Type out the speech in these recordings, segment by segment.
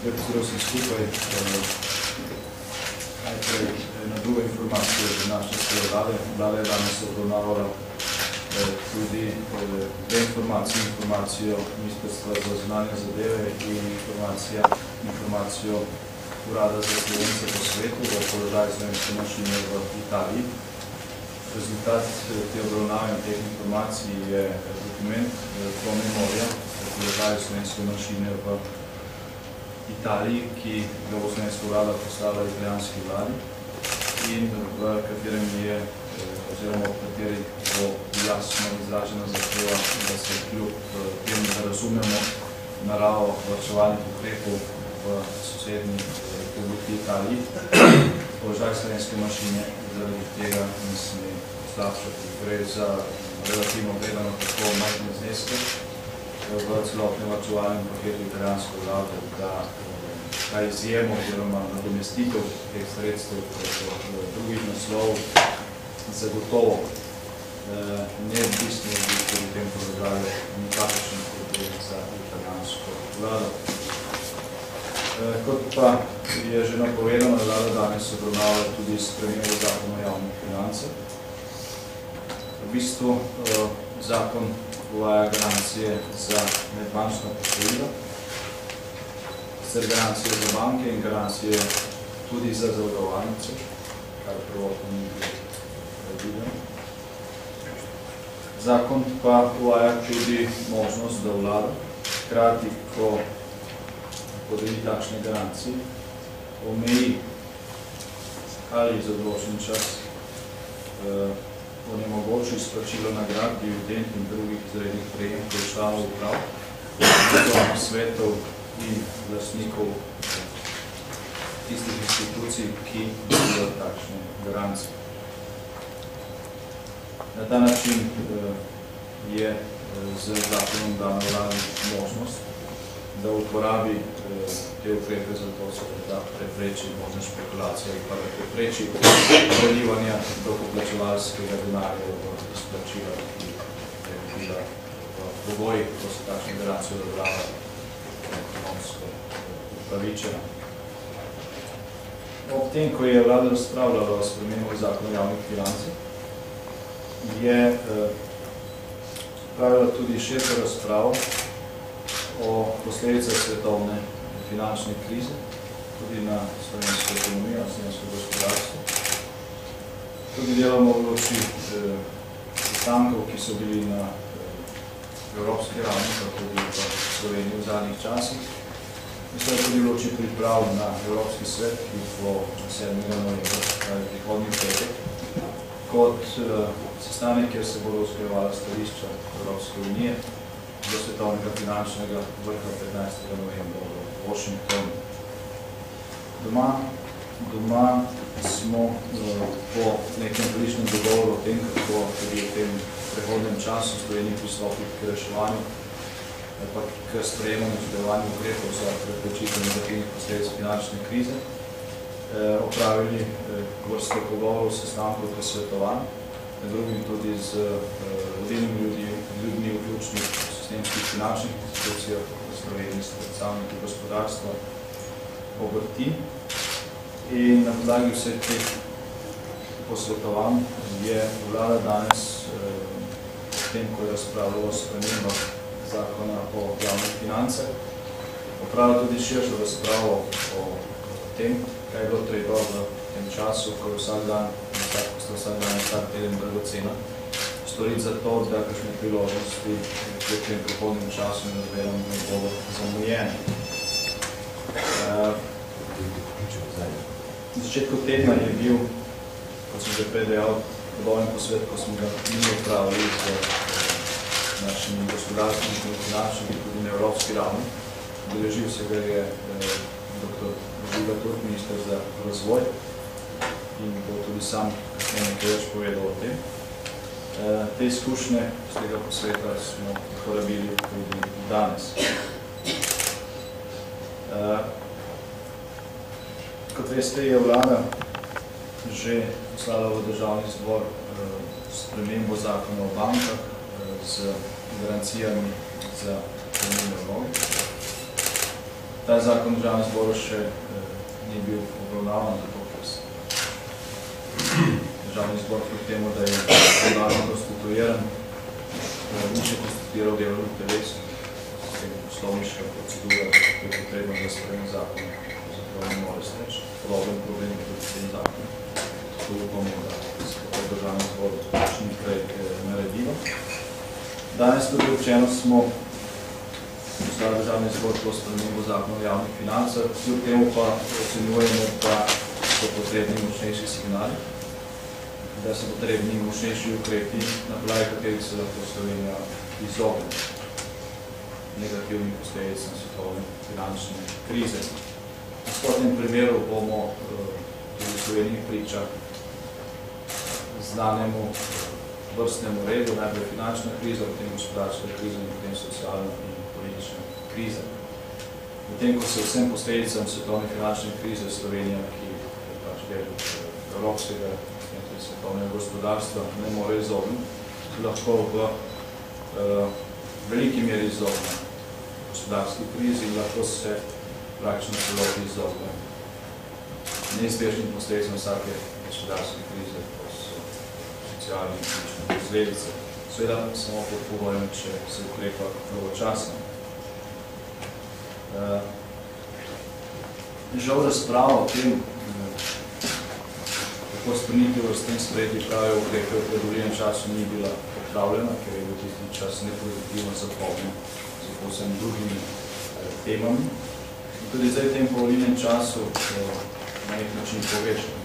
Zelo sem skupaj. Najprej na druga informacija že naše svoje vlade. Vlada je danes obravnavala tudi dve informacijo Ministrstva za zunanje zadeve in informacijo Urada za Slovence po svetu v položaju slovenske manjšine v Italiji. Rezultat te obravnave teh informacij je dokument promemorja o položaju slovenske manjšine v Italiji, ki ga bo slovenska vlada poslala italijanski vladi in v katerem je, oziroma v kateri bo jasno izražena zahteva, da se kljub tem, da razumemo naravo varčevalnih ukrepov v sosednji Republiki Italiji, položaj slovenske manjšine zaradi tega ne sme slabšati. Gre za relativno gledano tako majhne zneske v celotnem varčevalnem paketu italijanske vlade, da ta izjemo oziroma nadomestitev teh sredstev drugih naslovov zagotovo ne bistveno biti v tem položaju nikakršen problem za italijansko vlado. Kot pa je že napovedano, vlada danes obravnava tudi spremembo zakona o javnih financah. V bistvu zakon uvaja garancije za medbančna posojila, sicer garancije za banke in garancije tudi za zavarovalnice, kar prvotno ni bilo predvideno. Zakon pa uvaja tudi možnost, da vlada hkrati, ko podeli takšne garancije, omeji ali za določen čas onemogoči izplačilo nagrad, dividend in drugih izrednih prejemkov članov uprav, nadzornih svetov in lastnikov tistih institucij, ki dobijo takšne garancije. Na ta način je z zakonom dana vladi možnost, da uporabi te ukrepe za to, da prepreči možne špekulacije ali pa da prepreči prelivanja davkoplačevalskega denarja v izplačila, ki je bila v pogoji, ko se takšne garancije odobrava ekonomsko upravičena. Ob tem, ko je vlada razpravljala o spremembi zakona o javnih financah, je pravila tudi širšo razpravo o posledicah svetovne finančne krize, tudi na slovensko ekonomijo, na slovensko gospodarstvo. Tudi delamo v luči sestankov, ki so bili na evropski ravni, pa tudi v Sloveniji v zadnjih časih. Mislim, tudi v luči priprav na Evropski svet, ki bo 7. novembra, prihodnji petek, kot sestanek, kjer se bodo usklajevala stališča Evropske unije do svetovnega finančnega vrha 15. novembra v Washingtonu. Doma smo po nekem bližnjem dogovoru o tem, kako tudi v tem prehodnem času Sloveniji pristopiti k reševanju ali pa k sprejemanju sodelovanju ukrepov za preprečitev negativnih posledic finančne krize, opravili vrsto pogovorov, sestankov, posvetovanj, med drugim tudi z vodilnimi ljudmi v ključnih sistemskih finančnih institucijah v Sloveniji, s predstavniki gospodarstva, obrti. In na podlagi vseh teh posvetovanj je vlada danes, tem, ko je razpravljala o spremembah zakona o javnih financah, opravila tudi širšo razpravo o tem, kaj je bilo treba v tem času, ko je vsak dan in vsak teden dragocena, storiti za to, da kakšne priložnosti v tem prihodnem času in razverom ne bodo zamujene. V začetku tedna je bil, kot sem že prej dejal, podoben posvet, ko smo ga mi opravili z našimi gospodarskimi in finančnimi, tudi na evropski ravni. Udeležil se ga je dr. Žiga Turk, minister za razvoj, in bo tudi sam nekaj več povedal o tem. Te izkušnje z tega posveta smo uporabili tudi danes. Kot veste, je vlada že poslala v državni zbor spremembo zakona o bankah z garancijami za pomembne vloge. Ta zakon v Državnem zboru še ni bil obravnavan, zato ker se Državni zbor pri temu, da je podarno konstituiran, ni še konstituiral delovnih teles, poslovniška procedura, ki je potrebna za sprejem zakona, zato ne more steči. Podoben problem je tudi s tem zakonom. Tako upamo, da se to Državni zbor čim prej naredilo. Danes tudi občeno smo poslali Državni zbor po spremembo zakona o javnih financah, kljub temu pa ocenjujemo, da so potrebni močnejši signali, da so potrebni močnejši ukrepi, na podlagi katerih se lahko Slovenija izogne negativnih posledic na svetovne finančne krize. V nasprotnem primeru bomo tudi v Sloveniji priča znanemu vrstnemu redu, najprej finančna kriza, potem gospodarska kriza in potem socialna in politična kriza. Potem, ko se vsem posledicam svetovne finančne krize Slovenija, ki je pač del evropskega svetovnega gospodarstva, ne more izogniti, lahko v veliki meri izogne gospodarski krizi in lahko se praktično celoti izogne neizbežnim posledicam vsake gospodarske krize, ko so socialne in politične posledice. Seveda samo pod pogojem, če se ukrepa pravočasno. Žal razprava o tem, kako spremeniti v tem sprejeti prave ukrepe v predvoljenem času ni bila opravljena, ker je bil tisti čas neproduktivno zapolnjen z povsem drugimi temami. In tudi zdaj v tem predvoljenem času na nek način povečamo.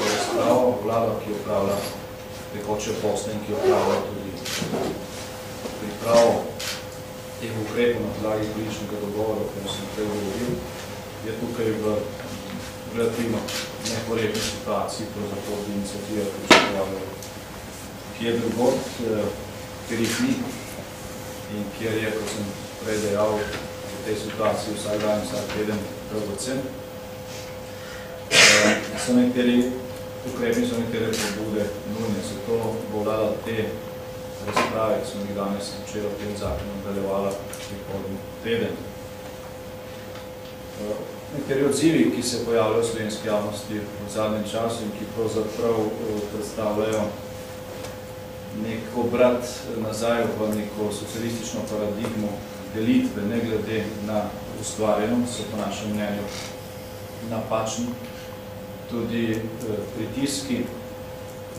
Razpravo vlada, ki opravlja tekoče posle in ki opravlja tudi pripravo teh ukrepov na podlagi političnega dogovora, o katerem sem prej govoril, je tukaj v relativno nehvaležni situaciji, pravzaprav bi iniciativa pričakovala kje drugod, ker jih ni in kjer je, kot sem prej dejal, v tej situaciji vsak dan, vsak teden dragocen. So nekateri ukrepi, so nekatere pobude nujne, zato bo vlada te razprave, ki smo jih danes začeli v tem zakonu, nadaljevala prihodnji teden. Nekateri odzivi, ki se pojavljajo v slovenski javnosti v zadnjem času in ki pravzaprav predstavljajo nek obrat nazaj v neko socialistično paradigmo delitve, ne glede na ustvarjeno, so po našem mnenju napačni. Tudi pritiski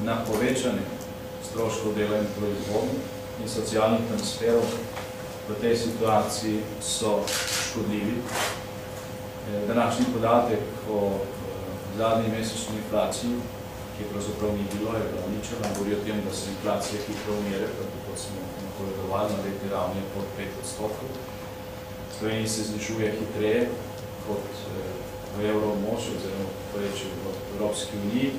na povečanje stroškov dela in proizvodnje in socialnih transferov v tej situaciji so škodljivi. Današnji podatek o zadnji mesečni inflaciji, ki je pravzaprav ni bilo, je bila ničelna, govori o tem, da se inflacija hitro umere, kot smo napovedovali, na letni ravni je pod 5%. V Sloveniji se znižuje hitreje kot v evroobmočju, oziroma poreči v Evropski uniji,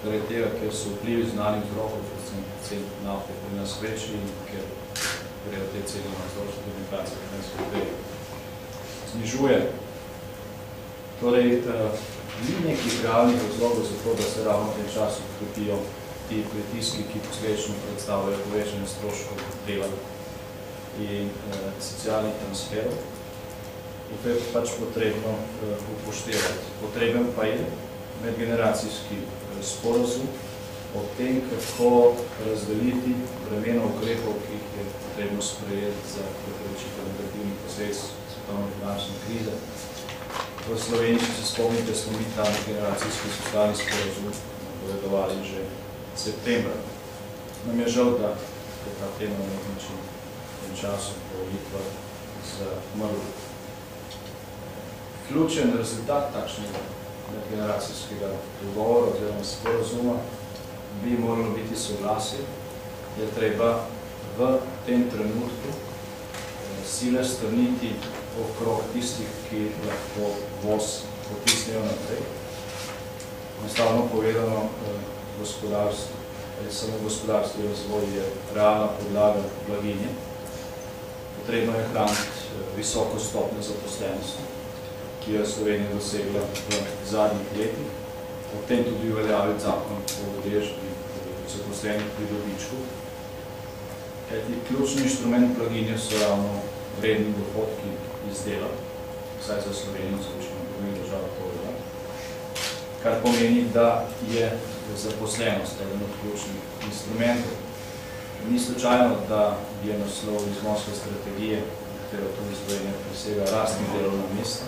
zaradi tega, ker so vplivi znanih vzrokov, predvsem cen nafte pri nas večji in ker grejo te cene na vzročne tudi inflacije, ki nas znižuje. Torej, ni nekih realnih razlogov za to, da se ravno v tem času krepijo ti pritiski, ki posledično predstavljajo povečanje stroškov dela in socialnih transferov. In to je pač potrebno upoštevati. Potreben pa je medgeneracijski sporazum o tem, kako razdeliti bremena ukrepov, ki jih je potrebno sprejeti za preprečitev negativnih posledic svetovne finančne krize. V Sloveniji, če se spomnite, smo mi ta medgeneracijski socialni sporazum napovedovali že septembra. Nam je žal, da je ta tema na nek način v tem času po volitvah zamrla. Ključen rezultat takšnega medgeneracijskega dogovora oziroma sporazuma bi moralo biti soglasje, je treba v tem trenutku sile strniti okrog tistih, ki lahko voz potisnejo naprej. Enostavno povedano, gospodarstvo, samo gospodarstvo in razvoj je realna podlaga blaginje. Potrebno je hraniti visoko stopnjo zaposlenosti, ki je Slovenija dosegla v zadnjih letih, ob tem tudi uveljaviti zakon o udeležbi zaposlenih pri dobičku. Kajti ključni inštrument blaginje so ravno vredni dohodki iz dela. vsaj za Slovenijo, če drugih držav to velja. Kar pomeni, da je zaposlenost eden od ključnih instrumentov. Ni slučajno, da je naslov Lizbonske strategije, katero tudi Slovenija presega rastnih delovna mesta,